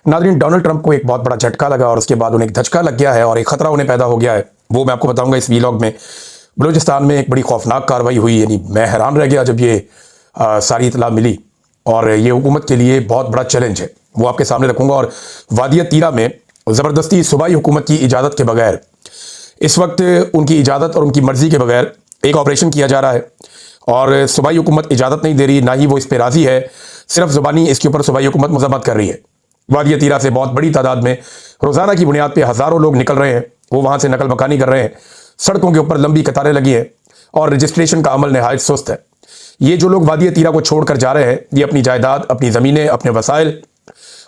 नाज़रीन, Donald Trump को एक बहुत बड़ा झटका लगा और उसके बाद उन्हें एक धचका लग गया है और एक खतरा उन्हें पैदा हो गया है। वो मैं आपको बताऊंगा इस वीलॉग में। बलूचिस्तान में एक बड़ी खौफनाक कार्रवाई हुई, यानी मैं हैरान रह गया जब ये सारी इतला मिली और ये हुकूमत के लिए बहुत बड़ा चैलेंज है। वो आपके सामने रखूंगा। और वादिया तीरा में ज़बरदस्ती सूबाई हुकूमत की इजाज़त के बगैर, इस वक्त उनकी इजाज़त और उनकी मर्ज़ी के बगैर एक ऑपरेशन किया जा रहा है और सूबाई हुकूमत इजाज़त नहीं दे रही, ना ही वो इस पर राज़ी है। सिर्फ ज़ुबानी इसके ऊपर सूबाई हुकूमत मज़म्मत कर रही है। वादिया तीरा से बहुत बड़ी तादाद में रोज़ाना की बुनियाद पर हज़ारों लोग निकल रहे हैं। वो वहाँ से नकल मकानी कर रहे हैं। सड़कों के ऊपर लंबी कतारें लगी हैं और रजिस्ट्रेशन का अमल नहायत सुस्त है। ये जो लोग वादिया तीरा को छोड़कर जा रहे हैं, ये अपनी जायदाद, अपनी ज़मीनें, अपने वसाइल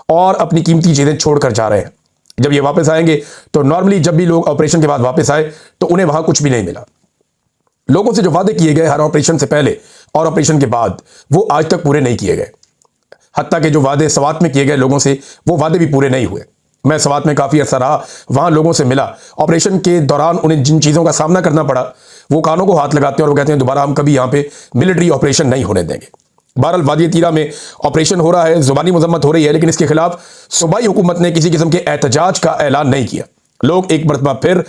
और अपनी कीमती चीज़ें छोड़कर जा रहे हैं। जब ये वापस आएंगे तो नॉर्मली जब भी लोग ऑपरेशन के बाद वापस आए तो उन्हें वहाँ कुछ भी नहीं मिला। लोगों से जो वादे किए गए हर ऑपरेशन से पहले और ऑपरेशन के बाद, वो आज तक पूरे नहीं किए गए। हत्ता के जो वादे सवात में किए गए लोगों से, वो वादे भी पूरे नहीं हुए। मैं सवात में काफ़ी अरसा रहा, वहाँ लोगों से मिला। ऑपरेशन के दौरान उन्हें जिन चीज़ों का सामना करना पड़ा, वो कानों को हाथ लगाते हैं और वो कहते हैं दोबारा हम कभी यहाँ पे मिलिट्री ऑपरेशन नहीं होने देंगे। बहरहाल वादिया तीरा में ऑपरेशन हो रहा है, ज़ुबानी मजम्मत हो रही है, लेकिन इसके खिलाफ सूबाई हुकूमत ने किसी किस्म के एहतजाज का ऐलान नहीं किया। लोग एक मरतबा फिर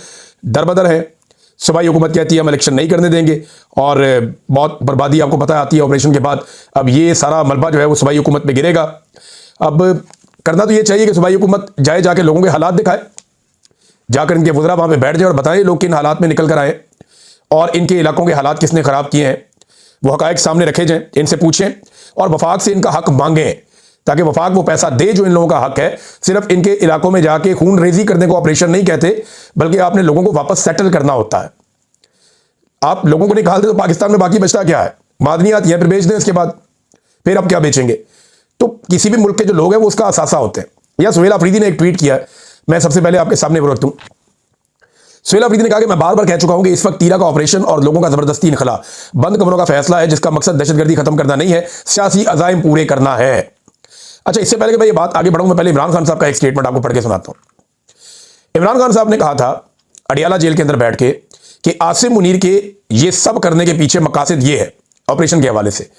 दरबदर हैं। सूबाई हुकूमत कहती है हम इलेक्शन नहीं करने देंगे और बहुत बर्बादी आपको पता आती है ऑपरेशन के बाद। अब ये सारा मलबा जो है वो सूबाई हुकूमत पे गिरेगा। अब करना तो ये चाहिए कि सूबाई हुकूमत जाए, जाके लोगों के हालात दिखाए, जाकर इनके वज़रा वहाँ पे बैठ जाए और बताएं लोग किन हालात में निकल कर आए और इनके इलाकों के हालात किसने ख़राब किए हैं। वो हक़ाइक़ सामने रखे जाएँ, इनसे पूछें और वफाक से इनका हक़ मांगें, ताकि वफाक वो पैसा दे जो इन लोगों का हक़ है। सिर्फ इनके इलाकों में जाके खून रेजी करने को ऑपरेशन नहीं कहते, बल्कि आपने लोगों को वापस सेटल करना होता है। आप लोगों को निकाल दे तो पाकिस्तान में बाकी बचता क्या है? मादनियात यहाँ पर बेच दें, इसके बाद फिर आप क्या बेचेंगे? तो किसी भी मुल्क के जो लोग हैं वो उसका असासा होते हैं। या सुहेल अफरीदी ने एक ट्वीट किया है, मैं सबसे पहले आपके सामने वो रख दूं। सुहेल अफरीदी ने कहा कि मैं बार बार कह चुका हूं कि इस वक्त तीरा का ऑपरेशन और लोगों का जबरदस्ती इनखला बंद कमरों का फैसला है, जिसका मकसद दहशतगर्दी खत्म करना नहीं है, सियासी अज़ाइम पूरे करना है। अच्छा, इससे पहले कि मैं ये बात आगे बढ़ूं, मैं पहले इमरान खान साहब का एक स्टेटमेंट आपको पढ़ के सुनाता हूं। इमरान खान साहब ने कहा था अडियाला जेल के अंदर बैठ के कि आसिम मुनीर के ये सब करने के पीछे मकासद ये है ऑपरेशन के हवाले से।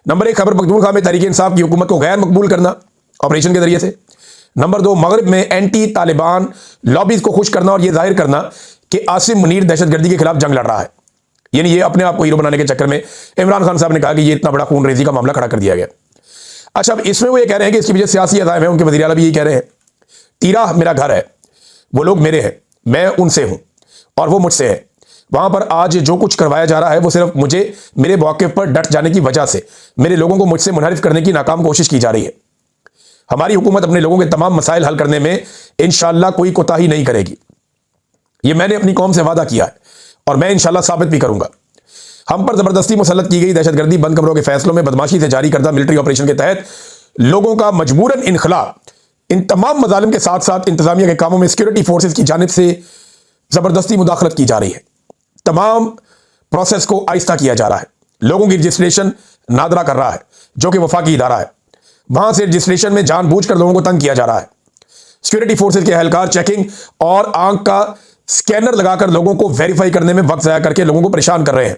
नंबर 1, खैबर पख्तूनख्वा में तहरीक इंसाफ की हुकूमत को गैर मकबूल करना ऑपरेशन के जरिए से। नंबर 2, मगरब में एंटी तालिबान लॉबीज को खुश करना और यह जाहिर करना कि आसिम मुनीर दहशतगर्दी के खिलाफ जंग लड़ रहा है। यानी ये अपने आप को हीरो बनाने के चक्कर में इमरान खान साहब ने कहा कि ये इतना बड़ा खून रेजी का मामला खड़ा कर दिया गया। अच्छा, अब इसमें वो ये कह रहे हैं कि इसके पीछे सियासी अज़ाइम है। उनके वज़ीर आला भी यही कह रहे हैं, तीरा मेरा घर है, वो लोग मेरे हैं, मैं उनसे हूं और वो मुझसे है। वहां पर आज जो कुछ करवाया जा रहा है वो सिर्फ मुझे मेरे मौके पर डट जाने की वजह से मेरे लोगों को मुझसे मुनहरिफ करने की नाकाम कोशिश की जा रही है। हमारी हुकूमत अपने लोगों के तमाम मसाइल हल करने में इंशाअल्लाह कोई कोताही नहीं करेगी। ये मैंने अपनी कौम से वादा किया है और मैं इंशाअल्लाह साबित भी करूंगा। हम पर जबरदस्ती मुसल्लत की गई दहशतगर्दी बंद कमरों के फैसलों में बदमाशी से जारी करदा मिलिट्री ऑपरेशन के तहत लोगों का मजबूरन इनखला, इन तमाम मजालिम के साथ साथ इंतजामिया के कामों में सिक्योरिटी फोर्सेज की जानिब से जबरदस्ती मुदाखलत की जा रही है। तमाम प्रोसेस को आहिस्ता किया जा रहा है। लोगों की रजिस्ट्रेशन नादरा कर रहा है, जो कि वफाकी इदारा है। वहां से रजिस्ट्रेशन में जानबूझकर लोगों को तंग किया जा रहा है। सिक्योरिटी फोर्सेज के एहलकार चेकिंग और आंख का स्कैनर लगाकर लोगों को वेरीफाई करने में वक्त ज़ाया करके लोगों को परेशान कर रहे हैं।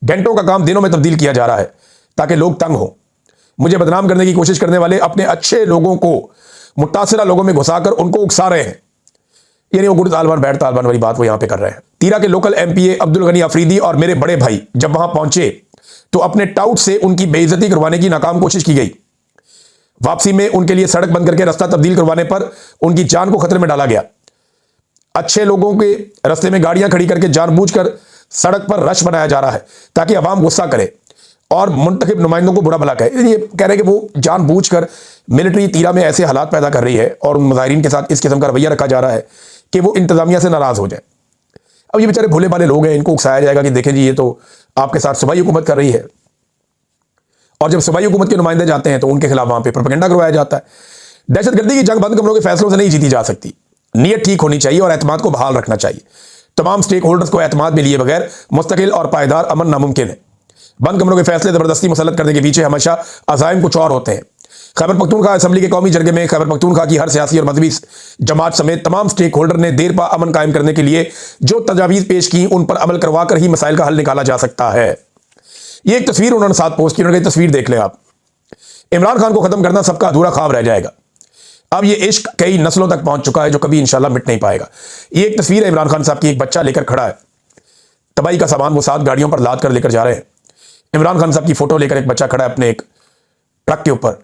घंटों का काम दिनों में तब्दील किया जा रहा है ताकि लोग तंग हो। मुझे बदनाम करने की कोशिश करने वाले अपने अच्छे लोगों को मुतासिरा लोगों में घुसाकर उनको उकसा रहे हैं। यानी वो गुड़ तालिबान बैठ तालिबान वाली बात वो यहां पे कर रहे हैं। तीरा के लोकल एमपीए अब्दुल गनी अफरीदी और मेरे बड़े भाई जब वहां पहुंचे तो अपने टाउट से उनकी बेइज्जती करवाने की नाकाम कोशिश की गई। वापसी में उनके लिए सड़क बंद करके रास्ता तब्दील करवाने पर उनकी जान को खतरे में डाला गया। अच्छे लोगों के रास्ते में गाड़ियां खड़ी करके जानबूझकर सड़क पर रश बनाया जा रहा है ताकि अवाम गुस्सा करे और मुंतखब नुमाइंदों को बुरा भला कहे। ये कह रहे हैं कि वो जानबूझकर मिलिट्री तीरा में ऐसे हालात पैदा कर रही है और उन मुजाहिरीन के साथ इस किस्म का रवैया रखा जा रहा है कि वो इंतजामिया से नाराज हो जाए। अब ये बेचारे भोले भाले लोग हैं, इनको उकसाया जाएगा कि देखें जी ये तो आपके साथ सूबाई हुकूमत कर रही है। और जब सूबाई हुकूमत के नुमाइंदे जाते हैं तो उनके खिलाफ वहां पर प्रोपेगेंडा करवाया जाता है। दहशतगर्दी की जंग बंद कमरों के फैसलों से नहीं जीती जा सकती। नीयत ठीक होनी चाहिए और एतमाद को बहाल रखना चाहिए। तमाम स्टेक होल्डर्स को एतमाद में लिए बगैर मुस्तकिल और पायदार अमन नामुमकिन है। बंद कमरों के फैसले जबरदस्ती मुसल्लत करने के पीछे हमेशा अज़ाइम कुछ और होते हैं। खैबर पख्तूनख्वा असम्बली के कौमी जरगे में खैबर पख्तूनख्वा की हर सियासी और मजहबी जमात समेत तमाम स्टेक होल्डर ने देर पा अमन कायम करने के लिए जो तजावीज़ पेश की उन पर अमल करवा कर ही मसाइल का हल निकाला जा सकता है। ये एक तस्वीर उन्होंने साथ पोस्ट की, उन्होंने तस्वीर देख लें आप। इमरान खान को खत्म करना सबका अधूरा ख्वाब रह जाएगा। अब ये इश्क कई नस्लों तक पहुंच चुका है जो कभी इंशाल्लाह मिट नहीं पाएगा। ये एक तस्वीर है इमरान खान साहब की, एक बच्चा लेकर खड़ा है, तबाही का सामान वो 7 गाड़ियों पर लाद कर लेकर जा रहे हैं। इमरान खान साहब की फोटो लेकर एक बच्चा खड़ा है अपने एक ट्रक के ऊपर,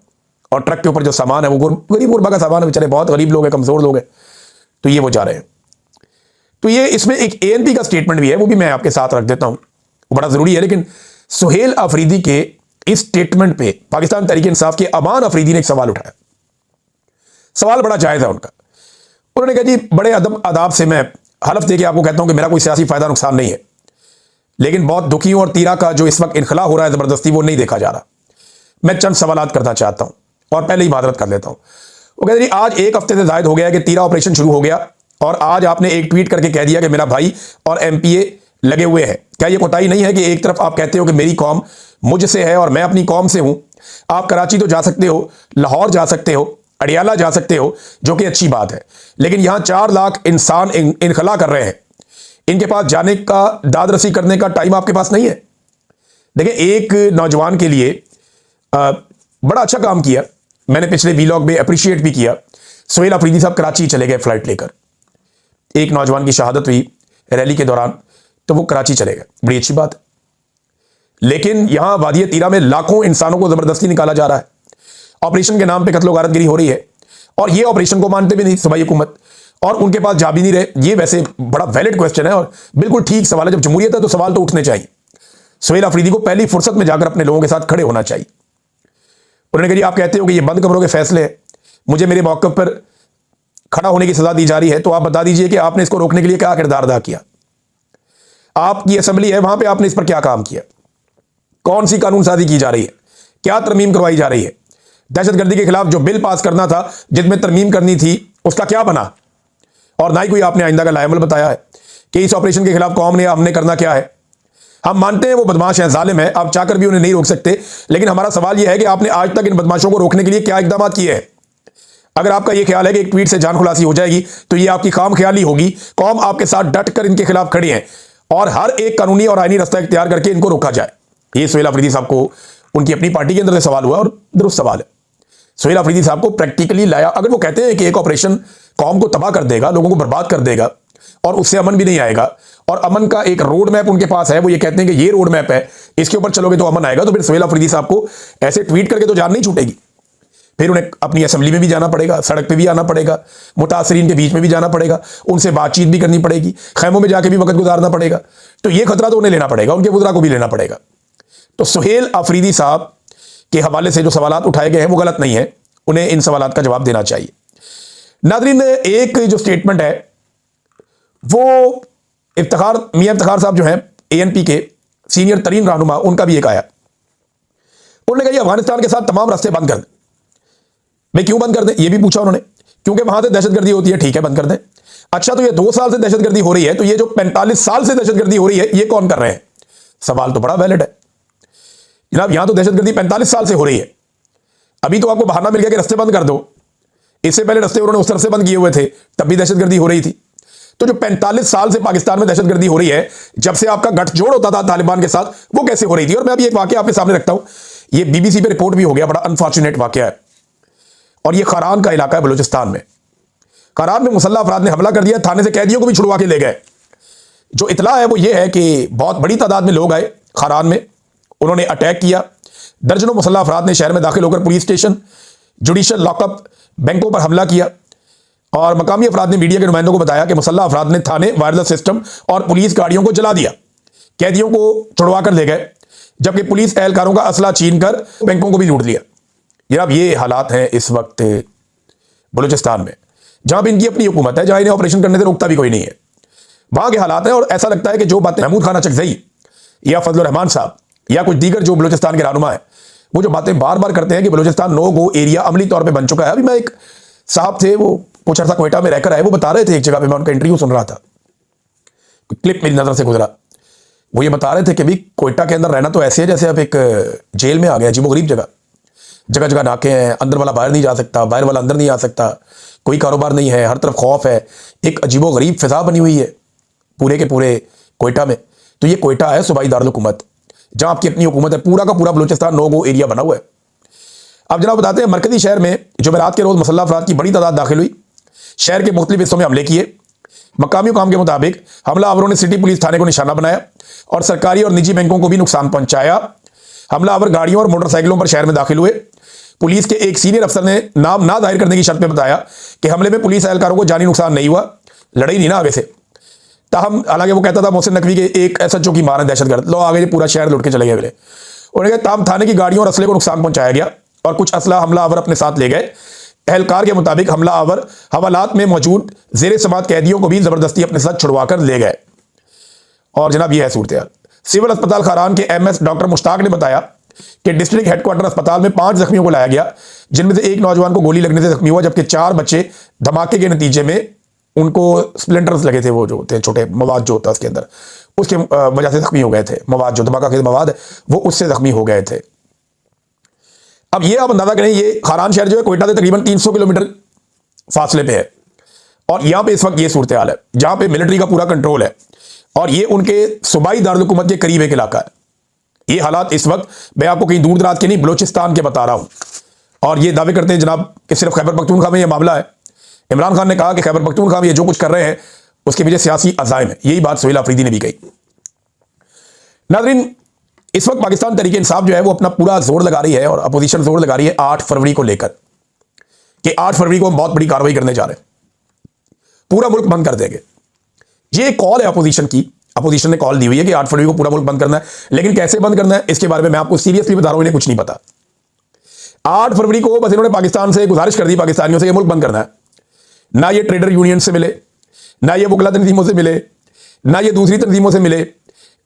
और ट्रक के ऊपर जो सामान है वो गरीब गुरबा का सामान है, बेचारे बहुत गरीब लोग हैं, कमजोर लोग हैं, तो ये वो जा रहे हैं। तो ये इसमें एक ANP का स्टेटमेंट भी है, वो भी मैं आपके साथ रख देता हूं, वो बड़ा जरूरी है। लेकिन सुहेल अफरीदी के इस स्टेटमेंट पे पाकिस्तान तहरीक इंसाफ के अमान अफरीदी ने एक सवाल उठाया। सवाल बड़ा जायज है उनका। उन्होंने कहा जी बड़े अदब आदाब से मैं हलफ दे के आपको कहता हूं कि मेरा कोई सियासी फायदा नुकसान नहीं है, लेकिन बहुत दुखी हूं और तीरा का जो इस वक्त इनखला हो रहा है जबरदस्ती, वो नहीं देखा जा रहा। मैं चंद सवाल करना चाहता हूं और पहले ही मादरत कर लेता हूं। वो कहते जी आज 1 हफ्ते से जायद हो गया कि तीरा ऑपरेशन शुरू हो गया और आज आपने एक ट्वीट करके कह दिया कि मेरा भाई और MPA लगे हुए हैं। क्या यह कोताही नहीं है कि एक तरफ आप कहते हो कि मेरी कौम मुझसे है और मैं अपनी कौम से हूं? आप कराची तो जा सकते हो, लाहौर जा सकते हो, अडियाला जा सकते हो, जो कि अच्छी बात है, लेकिन यहां 4 लाख इंसान इनखला कर रहे हैं। इनके पास जाने का, दाद रसी करने का टाइम आपके पास नहीं है। देखिए, एक नौजवान के लिए बड़ा अच्छा काम किया, मैंने पिछले वीलॉग में अप्रिशिएट भी किया। सुहेल अफरीदी साहब कराची चले गए फ्लाइट लेकर, एक नौजवान की शहादत हुई रैली के दौरान, तो वो कराची चले गए, बड़ी अच्छी बात है। लेकिन यहां वादिया तीरा में लाखों इंसानों को जबरदस्ती निकाला जा रहा है, ऑपरेशन के नाम पे कत्ल गारतगिरी हो रही है, और ये ऑपरेशन को मानते भी नहीं सूबाई हुकूमत, और उनके पास जा भी नहीं रहे। ये वैसे बड़ा वैलिड क्वेश्चन है और बिल्कुल ठीक सवाल है। जब जमहूरियत है तो सवाल तो उठने चाहिए। सुहेल अफरीदी को पहली फुर्सत में जाकर अपने लोगों के साथ खड़े होना चाहिए। उन्होंने कहा आप कहते हो कि ये बंद कमरों के फैसले हैं, मुझे मेरे मौके पर खड़ा होने की सजा दी जा रही है, तो आप बता दीजिए कि आपने इसको रोकने के लिए क्या किरदार अदा किया? आपकी असेंबली है, वहां पे आपने इस पर क्या काम किया? कौन सी कानून साजी की जा रही है? क्या तरमीम करवाई जा रही है? दहशतगर्दी के खिलाफ जो बिल पास करना था, जिसमें तरमीम करनी थी, उसका क्या बना? और ना ही कोई आपने आइंदा का लायमल बताया है कि इस ऑपरेशन के खिलाफ कौम ने हमने करना क्या है। हम मानते हैं वो बदमाश हैं, जालिम है, आप चाहकर भी उन्हें नहीं रोक सकते, लेकिन हमारा सवाल यह है कि आपने आज तक इन बदमाशों को रोकने के लिए क्या इकदाम किए हैं? अगर आपका यह ख्याल है कि एक ट्वीट से जान खुलासी हो जाएगी, तो यह आपकी खाम ख्याली होगी। कौम आपके साथ डट कर इनके खिलाफ खड़ी है और हर एक कानूनी और आईनी रास्ता इख्तियार करके इनको रोका जाए। ये सुहेल अफरीदी साहब को उनकी अपनी पार्टी के अंदर से सवाल हुआ और दुरुस्त सवाल है। सुहेल अफरीदी साहब को प्रैक्टिकली लाया। अगर वो कहते हैं कि एक ऑपरेशन कौम को तबाह कर देगा, लोगों को बर्बाद कर देगा और उससे अमन भी नहीं आएगा, और अमन का एक रोड मैप उनके पास है, वो ये कहते हैं कि ये रोड मैप है, इसके ऊपर चलोगे तो अमन आएगा, तो फिर सुहेल अफरीदी साहब को ऐसे ट्वीट करके तो जान नहीं छूटेगी। फिर उन्हें अपनी असेंबली में भी जाना पड़ेगा, सड़क पे भी आना पड़ेगा, मुतासरीन के बीच में भी जाना पड़ेगा, उनसे बातचीत भी करनी पड़ेगी, खैमों में जाके भी वक्त गुजारना पड़ेगा। तो ये खतरा तो उन्हें लेना पड़ेगा, उनके वज़रा को भी लेना पड़ेगा। तो सुहेल अफरीदी साहब के हवाले से जो सवालात उठाए गए हैं वो गलत नहीं है, उन्हें इन सवालात का जवाब देना चाहिए। नाज़रीन, एक जो स्टेटमेंट है वो मियां इफ्तिखार साहब जो हैं ANP के सीनियर तरीन रहनुमा, उनका भी एक आया। उन्होंने कहा अफगानिस्तान के साथ तमाम रास्ते बंद कर दें। भाई क्यों बंद कर दें, ये भी पूछा उन्होंने। क्योंकि वहां से दहशतगर्दी होती है, ठीक है बंद कर दें। अच्छा, तो ये 2 साल से दहशतगर्दी हो रही है, तो ये जो 45 साल से दहशतगर्दी हो रही है, ये कौन कर रहे हैं? सवाल तो बड़ा वैलिड है जनाब। यहां तो दहशतगर्दी 45 साल से हो रही है, अभी तो आपको बहाना मिल गया कि रास्ते बंद कर दो। इससे पहले रास्ते उन्होंने उस तरफ से बंद किए हुए थे, तब भी दहशतगर्दी हो रही थी। तो जो 45 साल से पाकिस्तान में दहशतगर्दी हो रही है, जब से आपका गठजोड़ होता था तालिबान के साथ, वो कैसे हो रही थी? और मैं अभी एक वाकया आपके सामने रखता हूं, ये BBC पे रिपोर्ट भी हो गया, बड़ा अनफॉर्चुनेट वाकया है, और ये खारान का इलाका है बलूचिस्तान में। खारान में मुसल्लह अफराद ने हमला कर दिया, थाने से कैदियों को भी छुड़वा के ले गए। जो इतला है वो ये है कि बहुत बड़ी तादाद में लोग आए खारान में, उन्होंने अटैक किया। दर्जनों मुसल्लह अफराद ने शहर में दाखिल होकर पुलिस स्टेशन, जुडिशल लॉकअप, बैंकों पर हमला किया, और मकामी अफराद ने मीडिया के नुमाइंदों को बताया कि मुसल्लह अफराद ने थाने, वायरलेस सिस्टम और पुलिस गाड़ियों को जला दिया, कैदियों को छुड़वा कर ले गए, जबकि पुलिस एहलकारों का असला छीन कर बैंकों को भी लूट लिया। जनाब, ये हालात हैं इस वक्त बलूचिस्तान में, जहां भी इनकी अपनी हुकूमत है, जहां इन्हें ऑपरेशन करने से रोकता भी कोई नहीं है। वहां के हालात हैं, और ऐसा लगता है कि जो बातें महमूद खान अचकज़ई या फजलुर रहमान साहब या कुछ दीगर जो बलूचिस्तान के रहनुमा है, वो जो बातें बार बार करते हैं कि बलूचिस्तान नो गो एरिया अमली तौर पर बन चुका है। अभी मैं एक साहब थे, वो कुछ अर्सा कोयटा में रहकर आए, वो बता रहे थे, एक जगह पे मैं उनका इंटरव्यू सुन रहा था, क्लिप मेरी नजर से गुजरा, वो ये बता रहे थे कि भी कोयटा के अंदर रहना तो ऐसे है जैसे आप एक जेल में आ गए, अजीबोगरीब जगह, जगह जगह नाके हैं, अंदर वाला बाहर नहीं जा सकता, बाहर वाला अंदर नहीं आ सकता, कोई कारोबार नहीं है, हर तरफ खौफ है, एक अजीबोगरीब फिजा बनी हुई है पूरे के पूरे कोयटा में। तो ये कोयटा है सूबाई दारुल हुकूमत, जहां आपकी अपनी हुकूमत है, पूरा का पूरा बलूचिस्तान नो गो एरिया बना हुआ है। अब जनाब बताते हैं, मरकजी शहर में जुमेरात के रोज मुसल्लह अफराद की बड़ी तादाद दाखिल हुई। शहर के मुख्तलिफ हिस्सों में हमले किए। मकामी हुकाम के मुताबिक हमलावरों ने सिटी पुलिस थाने को निशाना बनाया और सरकारी और निजी बैंकों को भी नुकसान पहुंचाया। हमलावर गाड़ियों और मोटरसाइकिलों पर शहर में दाखिल हुए। पुलिस के एक सीनियर अफसर ने नाम ना जाहिर करने की शर्त पे बताया कि हमले में पुलिस एहलकारों को जानी नुकसान नहीं हुआ, लड़ाई नहीं ना आगे से। ताहम हालांकि वो कहता था मोहसिन नकवी के एक एसएचओ की मार है दहशतगर्द, लो आगे पूरा शहर लुट के चले गए। उन्होंने कहा ताहम थाने की गाड़ियों और असले को नुकसान पहुंचाया गया और कुछ असला हमलावर अपने साथ ले गए। एहलकार के मुताबिक हमलावर हवालात में मौजूद जेर समात कैदियों को भी जबरदस्ती अपने साथ छुड़वा कर ले गए। और जनाब यह है सूरत। सिविल अस्पताल खारान के एमएस डॉक्टर मुश्ताक ने बताया कि डिस्ट्रिक्ट हेडक्वार्टर अस्पताल में 5 जख्मियों को लाया गया, जिनमें से एक नौजवान को गोली लगने से जख्मी हुआ, जबकि 4 बच्चे धमाके के नतीजे में उनको स्प्लिंटर्स लगे थे, वो जो होते हैं छोटे मवाद जो होता है उसके अंदर, उसके वजह से जख्मी हो गए थे। मवाद जो धमाका के मवाद है वो उससे जख्मी हो गए थे। अब ये आप अंदाजा करें, ये खारान शहर जो है कोयटा से तकरीबन 300 किलोमीटर फासले पे है और यहां पे इस वक्त ये सूरत हाल है जहां पे मिलिट्री का पूरा कंट्रोल है और ये उनके सूबाई दारुल हुकूमत के करीब एक इलाका है। ये हालात इस वक्त मैं आपको कहीं दूर दराज के नहीं, बलोचिस्तान के बता रहा हूं। और ये दावे करते हैं जनाब कि सिर्फ खैबर पख्तूनख्वा में ये मामला है। इमरान खान ने कहा कि खैबर पख्तूनख्वा में ये जो कुछ कर रहे हैं उसके पीछे सियासी अज़ाइम है। यही बात सुहेल आफरीदी ने भी कही। नाज़रीन, इस वक्त पाकिस्तान तहरीक इंसाफ जो है वो अपना पूरा जोर लगा रही है और अपोजिशन जोर लगा रही है 8 फरवरी को लेकर कि 8 फरवरी को हम बहुत बड़ी कार्रवाई करने जा रहे हैं, पूरा मुल्क बंद कर देंगे। ये कॉल है अपोजिशन की, अपोजिशन ने कॉल दी हुई है कि 8 फरवरी को पूरा मुल्क बंद करना है, लेकिन कैसे बंद करना है इसके बारे में मैं आपको सीरियसली बता रहा हूं, इन्हें कुछ नहीं पता। 8 फरवरी को बस इन्होंने पाकिस्तान से गुजारिश कर दी, पाकिस्तानियों से, ये मुल्क बंद करना है। ना ये ट्रेडर यूनियन से मिले, ना ये वकला तंजीमों से मिले, ना ये दूसरी तंजीमों से मिले,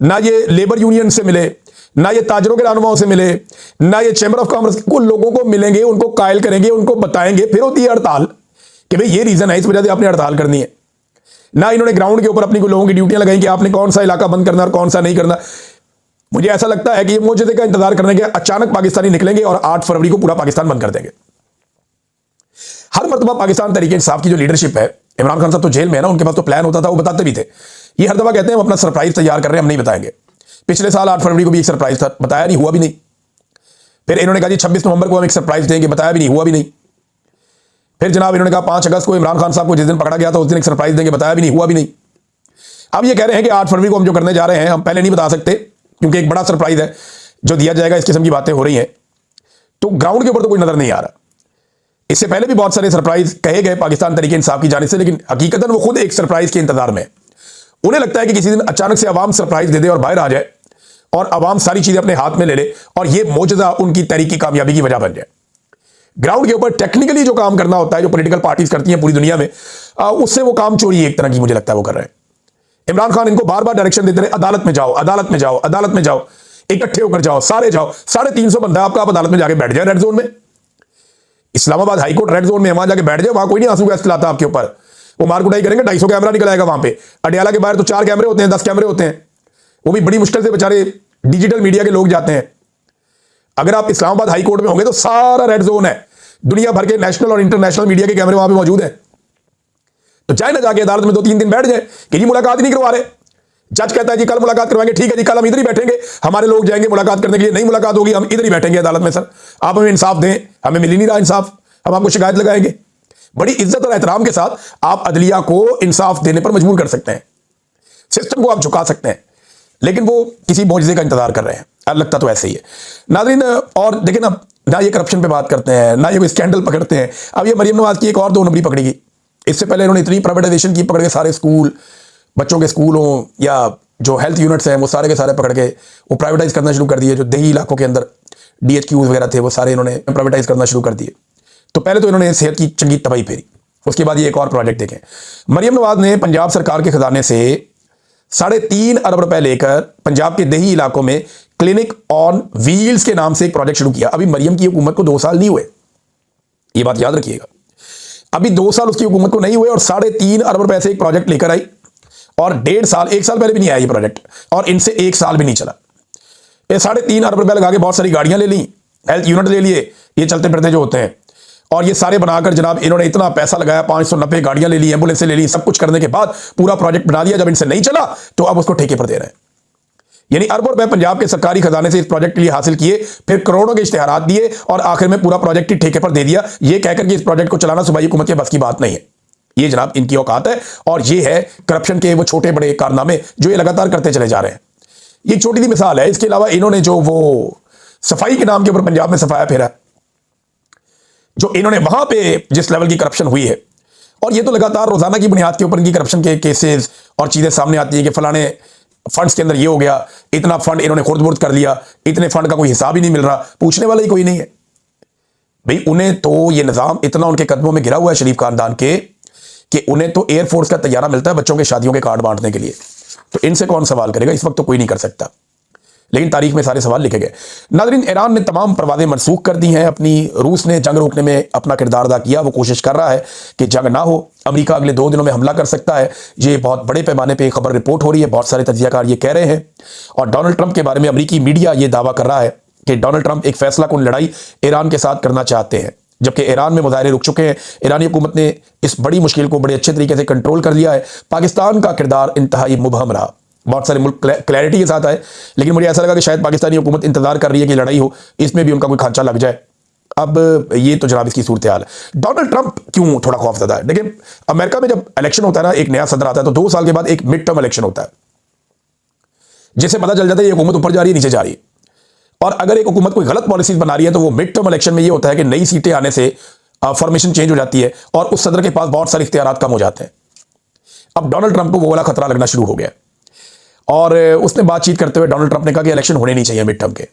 ना ये लेबर यूनियन से मिले, ना ये ताजरों के रहनुमाओं से मिले, ना ये चैम्बर ऑफ कॉमर्स को लोगों को मिलेंगे, उनको कायल करेंगे, उनको बताएंगे, फिर होती है हड़ताल कि भाई ये रीजन है, इस वजह से आपने हड़ताल करनी है। ना इन्होंने ग्राउंड के ऊपर अपनी लोगों की ड्यूटियां लगाई कि आपने कौन सा इलाका बंद करना और कौन सा नहीं करना। मुझे ऐसा लगता है कि ये मौजूदे का इंतजार करने के अचानक पाकिस्तानी निकलेंगे और 8 फरवरी को पूरा पाकिस्तान बंद कर देंगे। हर मरतबा पाकिस्तान तहरीक इंसाफ की जो लीडरशिप है, इमरान खान साहब तो जेल में है ना, उनके पास तो प्लान होता था, वो बताते भी थे। ये हर दफा कहते हैं हम अपना सरप्राइज तैयार कर रहे हैं, हम नहीं बताएंगे। पिछले साल 8 फरवरी को भी एक सरप्राइज था, बताया नहीं, हुआ भी नहीं। फिर इन्होंने कहा जी 26 नवंबर को हम एक सरप्राइज देंगे, बताया भी नहीं, हुआ भी नहीं। फिर जनाब इन्होंने कहा 5 अगस्त को इमरान खान साहब को जिस दिन पकड़ा गया था उस दिन एक सरप्राइज देंगे, बताया भी नहीं, हुआ भी नहीं। अब ये कह रहे हैं कि 8 फरवरी को हम जो करने जा रहे हैं हम पहले नहीं बता सकते क्योंकि एक बड़ा सरप्राइज है जो दिया जाएगा, इस किस्म की बातें हो रही हैं। तो ग्राउंड के ऊपर तो कोई नजर नहीं आ रहा। इससे पहले भी बहुत सारे सरप्राइज कहे गए पाकिस्तान तहरीक इंसाफ की जानिब से, लेकिन हकीकतन वो खुद एक सरप्राइज के इंतजार में। उन्हें लगता है कि किसी दिन अचानक से अवाम सरप्राइज दे दे और बाहर आ जाए और अवाम सारी चीजें अपने हाथ में ले ले और ये मौजूदा उनकी तहरीक की कामयाबी की वजह बन जाए। ग्राउंड के ऊपर टेक्निकली जो काम करना होता है, जो पॉलिटिकल पार्टीज करती हैं पूरी दुनिया में, उससे वो काम चोरी एक तरह की मुझे लगता है वो कर रहे हैं। इमरान खान इनको बार बार डायरेक्शन देते रहे, अदालत में जाओ, अदालत में जाओ, अदालत में जाओ, इकट्ठे होकर जाओ, सारे जाओ, 350 बंदा आपका, आप अदालत में जाके बैठ जाए रेड जोन में। इस्लामाबाद हाईकोर्ट रेड जोन में, वहां जाके बैठ जाए, वहां कोई नहीं आंसू गैस चलाता आपके ऊपर। वो मारकुटाई करेंगे, 250 कैमरा निकल आएगा वहां पे। अडियाला के बाहर तो 4 कैमरे होते हैं, 10 कैमरे होते हैं, वो भी बड़ी मुश्किल से बेचारे डिजिटल मीडिया के लोग जाते हैं। अगर आप इस्लामाबाद हाईकोर्ट में होंगे तो सारा रेड जोन है, दुनिया भर के नेशनल और इंटरनेशनल मीडिया के कैमरे वहां पे मौजूद है। तो चाहे ना जाके अदालत में 2-3 दिन बैठ जाए कि जी मुलाकात ही नहीं करवा रहे। जज कहता है जी कल मुलाकात करवाएंगे, ठीक है जी कल हम इधर ही बैठेंगे, हमारे लोग जाएंगे मुलाकात करने के लिए, नहीं मुलाकात होगी हम इधर ही बैठेंगे अदालत में, सर आप हमें इंसाफ दें, हमें मिल ही नहीं रहा इंसाफ, हम आपको शिकायत लगाएंगे। बड़ी इज्जत और एहतराम के साथ आप अदलिया को इंसाफ देने पर मजबूर कर सकते हैं, सिस्टम को आप झुका सकते हैं, लेकिन वो किसी मौजूदे का इंतजार कर रहे हैं। लगता तो ऐसे ही है नाज़रीन। और देखिए ना ये करप्शन पे बात करते हैं, ना ये कोई स्कैंडल पकड़ते हैं। अब ये मरियम नवाज की एक और 2 नंबरी पकड़ेगी। इससे पहले इन्होंने इतनी प्राइवेटाइजेशन की, पकड़ के सारे स्कूल, बच्चों के स्कूल हों या जो हेल्थ यूनिट्स हैं वो सारे के सारे पकड़ के वो प्राइवेटाइज करना शुरू कर दिए। जो देही इलाकों के अंदर DHQs वगैरह थे वो सारे इन्होंने प्राइवेटाइज करना शुरू कर दिए। तो पहले तो इन्होंने सेहत की चंगी तबाही फेरी, उसके बाद ये एक और प्रोजेक्ट देखें। मरियम नवाज ने पंजाब सरकार के खजाने से 3.5 अरब रुपए लेकर पंजाब के देही इलाकों में क्लिनिक ऑन व्हील्स के नाम से एक प्रोजेक्ट शुरू किया। अभी मरियम की हुकूमत को 2 साल नहीं हुए, ये बात याद रखिएगा, अभी 2 साल उसकी हुकूमत को नहीं हुए और 3.5 अरब रुपए से एक प्रोजेक्ट लेकर आई और 1.5 साल, 1 साल पहले भी नहीं आया ये प्रोजेक्ट और इनसे 1 साल भी नहीं चला। ये 3.5 अरब रुपए लगा के बहुत सारी गाड़ियां ले ली, हेल्थ यूनिट ले लिए, ये चलते फिरते जो होते हैं, और ये सारे बनाकर जनाब इन्होंने इतना पैसा लगाया, 590 गाड़ियां ले ली, एम्बुलेंसें ले ली, सब कुछ करने के बाद पूरा प्रोजेक्ट बना दिया। जब इनसे नहीं चला तो अब उसको ठेके पर दे रहे हैं। यानी अरबों रुपए पंजाब के सरकारी खजाने से इस प्रोजेक्ट के लिए हासिल किए, फिर करोड़ों के इश्तेहारात दिए और आखिर में पूरा प्रोजेक्ट ही ठेके पर दे दिया, ये कहकर कि इस प्रोजेक्ट को चलाना सूबाई हुकूमत के बस की बात नहीं है। ये जनाब इनकी औकात है और ये है करप्शन के वो छोटे बड़े कारनामे जो ये लगातार करते चले जा रहे हैं। ये छोटी सी मिसाल है। इसके अलावा इन्होंने जो वो सफाई के नाम के ऊपर पंजाब में सफाया फेरा, जो इन्होंने वहां पे जिस लेवल की करप्शन हुई है, और ये तो लगातार रोजाना की बुनियाद के ऊपर इनकी करप्शन के केसेस और चीजें सामने आती है कि फलाने फंड्स के अंदर ये हो गया, इतना फंड इन्होंने खुर्द-बुर्द कर लिया, इतने फंड का कोई हिसाब ही नहीं मिल रहा, पूछने वाला ही कोई नहीं है। भाई उन्हें तो ये निजाम इतना उनके कदमों में गिरा हुआ है शरीफ खानदान के कि उन्हें तो एयरफोर्स का तैयारा मिलता है बच्चों के शादियों के कार्ड बांटने के लिए। तो इनसे कौन सवाल करेगा? इस वक्त तो कोई नहीं कर सकता, लेकिन तारीख में सारे सवाल लिखे गए। नाज़रीन, ईरान ने तमाम परवाज़ें मनसूख कर दी हैं अपनी। रूस ने जंग रोकने में अपना किरदार अदा किया, वो कोशिश कर रहा है कि जंग ना हो। अमेरिका अगले 2 दिनों में हमला कर सकता है, ये बहुत बड़े पैमाने पे खबर रिपोर्ट हो रही है, बहुत सारे तज्जियाकार ये कह रहे हैं। और डोनाल्ड ट्रंप के बारे में अमेरिकी मीडिया ये दावा कर रहा है कि डोनाल्ड ट्रंप एक फैसला कुन लड़ाई ईरान के साथ करना चाहते हैं, जबकि ईरान में मुजाहरे रुक चुके हैं। ईरानी हुकूमत ने इस बड़ी मुश्किल को बड़े अच्छे तरीके से कंट्रोल कर लिया है। पाकिस्तान का किरदार इंतहाई मुबहम रहा। बहुत सारे मुल्क क्लैरिटी के साथ आए, लेकिन मुझे ऐसा लगा कि शायद पाकिस्तानी हुकूमत इंतजार कर रही है कि लड़ाई हो, इसमें भी उनका कोई खांचा लग जाए। अब ये तो जनाब इसकी सूरत हाल है। डोनाल्ड ट्रंप क्यों थोड़ा खौफजदा है? देखिए, अमेरिका में जब इलेक्शन होता है ना, एक नया सदर आता है, तो 2 साल के बाद एक मिड टर्म इलेक्शन होता है, जिससे पता चल जाता है ये हुकूमत ऊपर जा रही है नीचे जा रही है। और अगर एक हुकूमत कोई गलत पॉलिसीज बना रही है तो वो मिड टर्म इलेक्शन में ये होता है कि नई सीटें आने से फॉर्मेशन चेंज हो जाती है और उस सदर के पास बहुत सारे इख्तियारात कम हो जाते हैं। अब डोनाल्ड ट्रंप को वो वाला खतरा लगना शुरू हो गया और उसने बातचीत करते हुए डोनाल्ड ट्रंप ने कहा कि इलेक्शन होने नहीं चाहिए मिड टर्म के।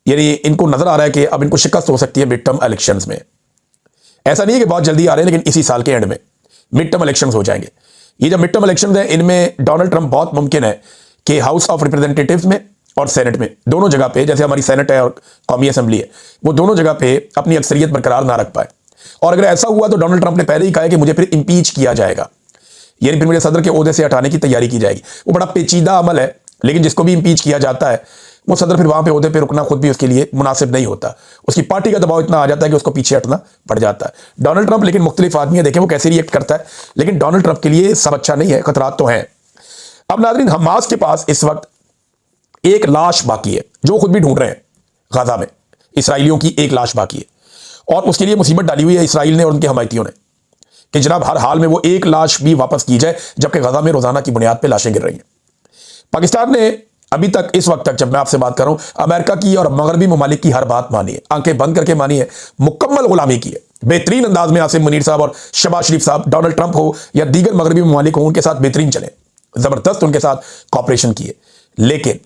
यानी इनको नजर आ रहा है कि अब इनको शिकस्त हो सकती है मिड टर्म इलेक्शंस में। ऐसा नहीं है कि बहुत जल्दी आ रहे हैं, लेकिन इसी साल के एंड में मिड टर्म इलेक्शंस हो जाएंगे। ये जो मिड टर्म इलेक्शंस हैं, इनमें डोनाल्ड ट्रंप बहुत मुमकिन है कि हाउस ऑफ रिप्रेजेंटेटिव्स में और सेनेट में, दोनों जगह पे, जैसे हमारी सेनेट है और कौमी असेंबली है, वो दोनों जगह पे अपनी अक्सरियत बरकरार ना रख पाए। और अगर ऐसा हुआ तो डोनाल्ड ट्रंप ने पहले ही कहा है कि मुझे फिर इंपीच किया जाएगा, यानी फिर मुझे सदर के ओहदे से हटाने की तैयारी की जाएगी। वो बड़ा पेचीदा अमल है, लेकिन जिसको भी इंपीच किया जाता है वो सदर फिर वहां पे ओहदे पे रुकना खुद भी उसके लिए मुनासिब नहीं होता। उसकी पार्टी का दबाव इतना आ जाता है कि उसको पीछे हटना पड़ जाता है। डोनाल्ड ट्रंप लेकिन मुख्तलिफ आदमी है, देखें वो कैसे रिएक्ट करता है, लेकिन डोनाल्ड ट्रंप के लिए सब अच्छा नहीं है, खतरात तो हैं। अब नाज़रीन, हमास के पास इस वक्त एक लाश बाकी है, जो खुद भी ढूंढ रहे हैं। गाजा में इसराइलियों की एक लाश बाकी है और उसके लिए मुसीबत डाली हुई है इसराइल ने और उनके हमायतियों ने कि जनाब हर हाल में वो एक लाश भी वापस की जाए, जबकि गाजा में रोजाना की बुनियाद पे लाशें गिर रही हैं। पाकिस्तान ने अभी तक, इस वक्त तक जब मैं आपसे बात कर रहा हूं, अमेरिका की और मगरबी ममालिक की हर बात मानी है, आंखें बंद करके मानी है, मुकम्मल गुलामी की है। बेहतरीन अंदाज में आसिम मुनीर साहब और शहबाज शरीफ साहब, डोनाल्ड ट्रंप हो या दीगर मगरबी ममालिक हो, उनके साथ बेहतरीन चले, जबरदस्त उनके साथ कॉपरेशन किए। लेकिन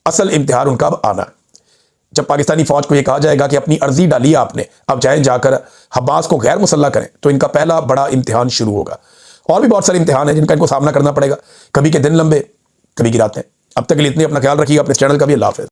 असल इम्तिहान उनका अब आना है, जब पाकिस्तानी फौज को यह कहा जाएगा कि अपनी अर्जी डाली है आपने, अब जाए जाकर हमास को गैर मुसल्लह करें, तो इनका पहला बड़ा इम्तिहान शुरू होगा। और भी बहुत सारे इम्तिहान हैं जिनका इनको सामना करना पड़ेगा, कभी के दिन लंबे, कभी की रातें। अब तक के लिए इतनी, अपना ख्याल रखिएगा, अपने चैनल का भी। अल्लाह हाफ़िज़।